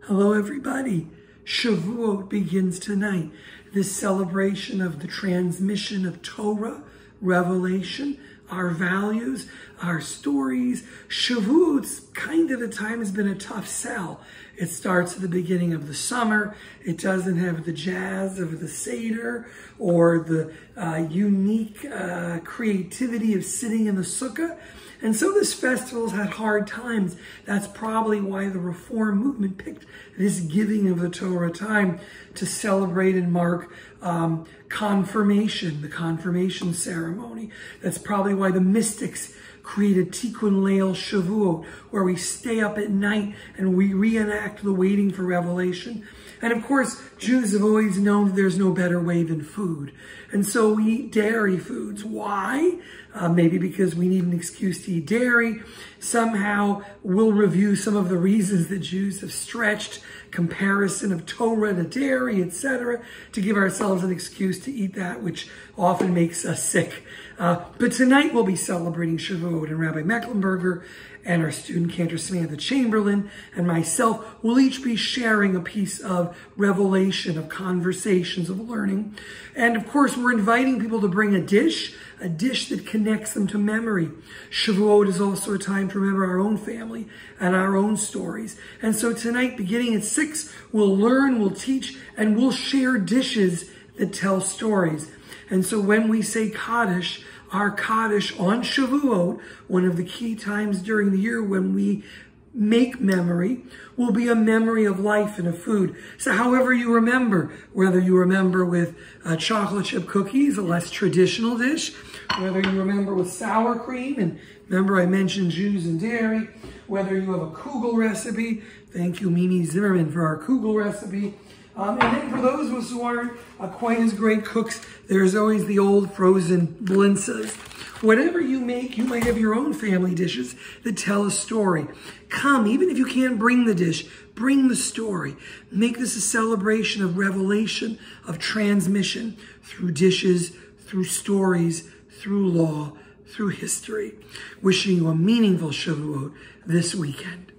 Hello, everybody. Shavuot begins tonight. This celebration of the transmission of Torah, revelation, our values, our stories. Shavuot's kind of the time has been a tough sell. It starts at the beginning of the summer. It doesn't have the jazz of the Seder or the unique creativity of sitting in the sukkah. And so this festival's had hard times. That's probably why the Reform movement picked this giving of the Torah time to celebrate and mark confirmation, the confirmation ceremony. That's probably why the mystics created Tikkun Leil Shavuot, where we stay up at night and we reenact the waiting for revelation. And of course, Jews have always known that there's no better way than food. And so we eat dairy foods. Why? Maybe because we need an excuse to eat dairy. Somehow we'll review some of the reasons that Jews have stretched comparison of Torah to dairy, etc., to give ourselves an excuse to eat that which often makes us sick. But tonight we'll be celebrating Shavuot, and Rabbi Mecklenburger and our student cantor Samantha Chamberlain and myself will each be sharing a piece of revelation, of conversations, of learning. And of course, we're inviting people to bring a dish that connects them to memory. Shavuot is also a time to remember our own family and our own stories. And so tonight, beginning at 6, we'll learn, we'll teach, and we'll share dishes that tell stories. And so when we say Kaddish, our Kaddish on Shavuot, one of the key times during the year when we make memory, will be a memory of life and of food. So however you remember, whether you remember with chocolate chip cookies, a less traditional dish, whether you remember with sour cream, and remember I mentioned Jews and dairy, whether you have a kugel recipe, thank you Mimi Zimmerman for our kugel recipe, and then for those of us who aren't quite as great cooks, there's always the old frozen blintzes. Whatever you make, you might have your own family dishes that tell a story. Come, even if you can't bring the dish, bring the story. Make this a celebration of revelation, of transmission through dishes, through stories, through law, through history. Wishing you a meaningful Shavuot this weekend.